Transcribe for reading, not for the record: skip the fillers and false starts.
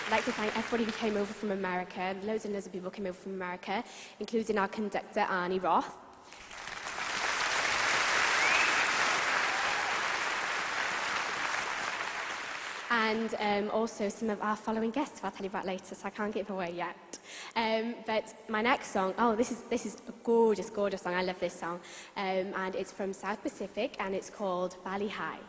I'd like to thank everybody who came over from America. Loads and loads of people came over from America, including our conductor, Arnie Roth. And also some of our following guests, who I'll tell you about later, so I can't give away yet. But my next song, this is a gorgeous, gorgeous song. I love this song. And it's from South Pacific, and it's called Bali High.